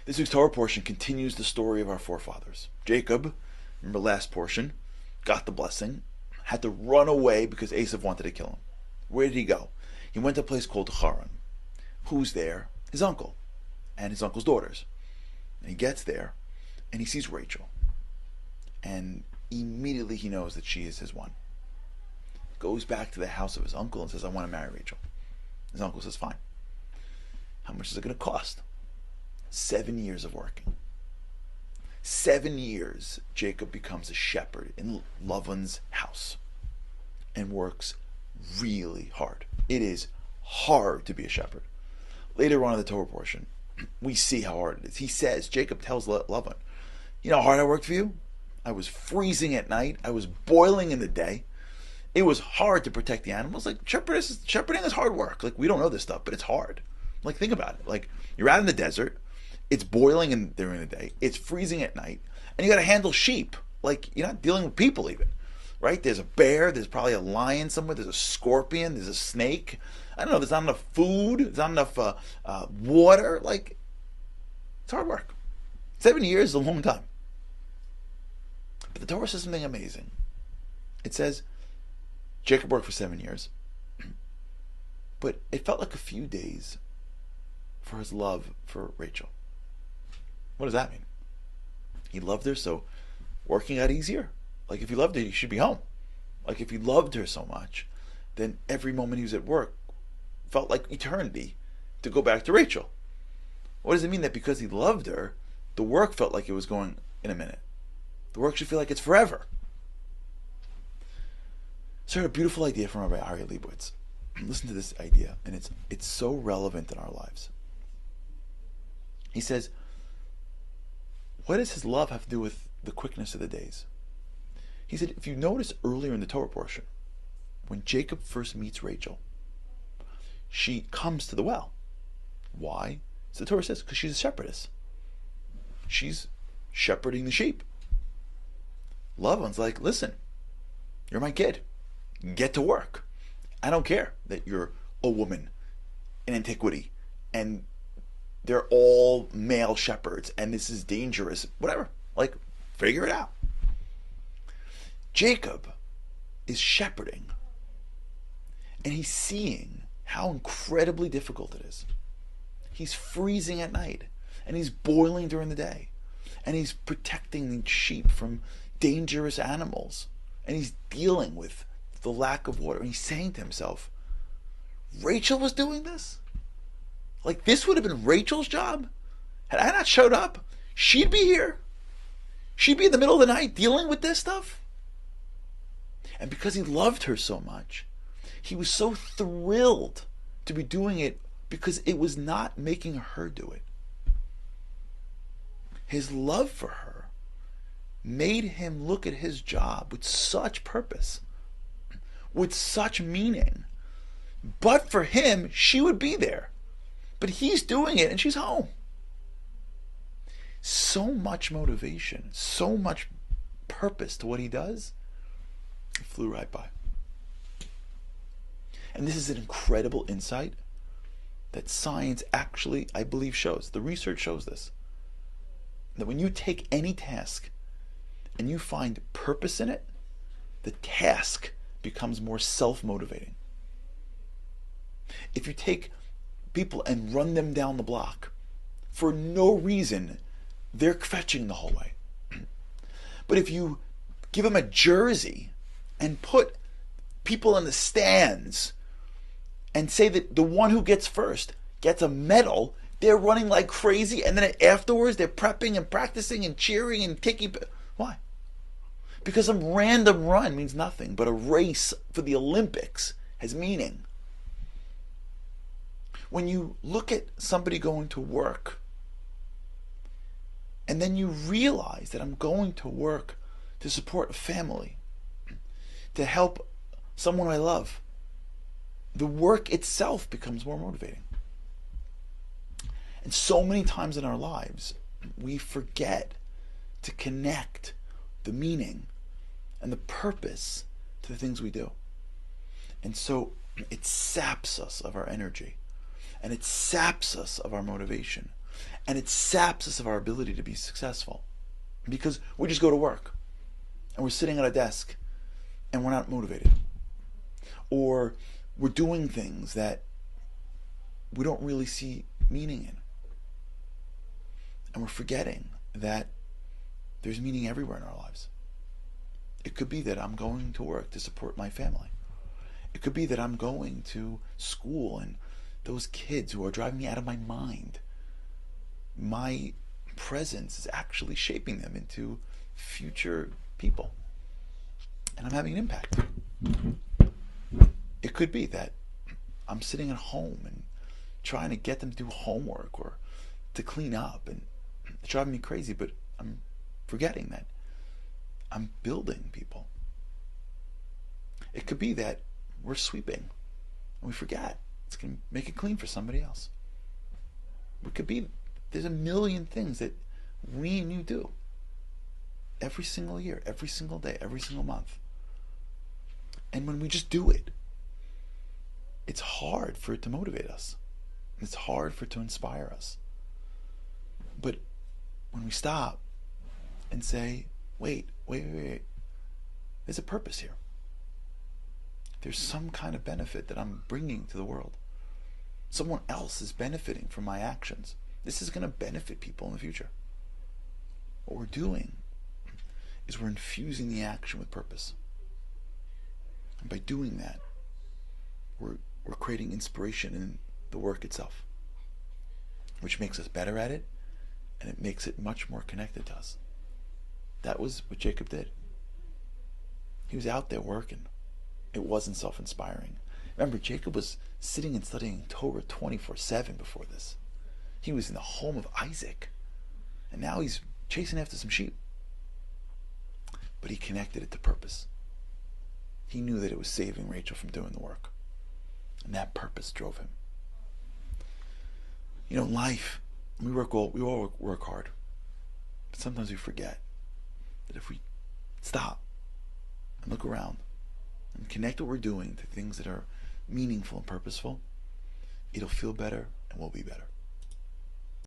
This week's Torah portion continues the story of our forefathers. Jacob, remember last portion, got the blessing, had to run away because Esav wanted to kill him. Where did he go? He went to a place called Harary. Who's there? His uncle and his uncle's daughters. And he gets there and he sees Rachel. And immediately he knows that she is his one. Goes back to the house of his uncle and says, I want to marry Rachel. His uncle says, fine. How much is it going to cost? 7 years of working. 7 years, Jacob becomes a shepherd in Lavan's house and works really hard. It is hard to be a shepherd. Later on in the Torah portion, we see how hard it is. He says, Jacob tells Lavan, you know how hard I worked for you? I was freezing at night. I was boiling in the day. It was hard to protect the animals. Like, shepherding is hard work. Like, we don't know this stuff, but it's hard. Like, think about it. Like, you're out in the desert. It's boiling during the day. It's freezing at night. And you got to handle sheep. Like, you're not dealing with people even. Right? There's a bear. There's probably a lion somewhere. There's a scorpion. There's a snake. I don't know. There's not enough food. There's not enough water. Like, it's hard work. 7 years is a long time. But the Torah says something amazing. It says, Jacob worked for 7 years. But it felt like a few days for his love for Rachel. What does that mean? He loved her, so working got easier. Like, if he loved her, he should be home. Like, if he loved her so much, then every moment he was at work felt like eternity to go back to Rachel. What does it mean that because he loved her, the work felt like it was going in a minute? The work should feel like it's forever. So I heard a beautiful idea from Rabbi Harary. Listen to this idea, and it's so relevant in our lives. He says, what does his love have to do with the quickness of the days? He said, if you notice earlier in the Torah portion, when Jacob first meets Rachel, she comes to the well. Why? So the Torah says, because she's a shepherdess. She's shepherding the sheep. Lavan's like, listen, you're my kid. Get to work. I don't care that you're a woman in antiquity and they're all male shepherds and this is dangerous. Whatever. Like, figure it out. Jacob is shepherding and he's seeing how incredibly difficult it is. He's freezing at night and he's boiling during the day and he's protecting the sheep from dangerous animals and he's dealing with the lack of water. And he's saying to himself, Rachel was doing this? Like, this would have been Rachel's job? Had I not showed up, she'd be here. She'd be in the middle of the night dealing with this stuff. And because he loved her so much, he was so thrilled to be doing it because it was not making her do it. His love for her made him look at his job with such purpose, with such meaning. But for him, she would be there. But he's doing it and she's home. So much motivation, so much purpose to what he does. It flew right by. And this is an incredible insight that science actually, I believe, shows. The research shows this. That when you take any task and you find purpose in it, the task becomes more self-motivating. If you take people and run them down the block for no reason, they're fetching the whole way. But if you give them a jersey and put people in the stands and say that the one who gets first gets a medal, they're running like crazy, and then afterwards they're prepping and practicing and cheering and taking. Why? Because some random run means nothing, but a race for the Olympics has meaning. When you look at somebody going to work, and then you realize that I'm going to work to support a family, to help someone I love, the work itself becomes more motivating. And so many times in our lives, we forget to connect the meaning and the purpose to the things we do. And so it saps us of our energy. And it saps us of our motivation. And it saps us of our ability to be successful because we just go to work and we're sitting at a desk and we're not motivated. Or we're doing things that we don't really see meaning in. And we're forgetting that there's meaning everywhere in our lives. It could be that I'm going to work to support my family. It could be that I'm going to school and those kids who are driving me out of my mind, my presence is actually shaping them into future people. And I'm having an impact. It could be that I'm sitting at home and trying to get them to do homework or to clean up, and it's driving me crazy, but I'm forgetting that I'm building people. It could be that we're sweeping and we forget it's going to make it clean for somebody else. It could be there's a million things that we and you do every single year, every single day, every single month. And when we just do it, it's hard for it to motivate us. It's hard for it to inspire us. But when we stop and say, wait, there's a purpose here. There's some kind of benefit that I'm bringing to the world. Someone else is benefiting from my actions. This is going to benefit people in the future. What we're doing is we're infusing the action with purpose. And by doing that, we're creating inspiration in the work itself, which makes us better at it, and it makes it much more connected to us. That was what Jacob did. He was out there working. It wasn't self-inspiring. Remember, Jacob was sitting and studying Torah 24/7 before this. He was in the home of Isaac, and now he's chasing after some sheep. But he connected it to purpose. He knew that it was saving Rachel from doing the work, and that purpose drove him. You know, in life, we all work hard, but sometimes we forget that if we stop and look around and connect what we're doing to things that are meaningful and purposeful, it'll feel better and we'll be better.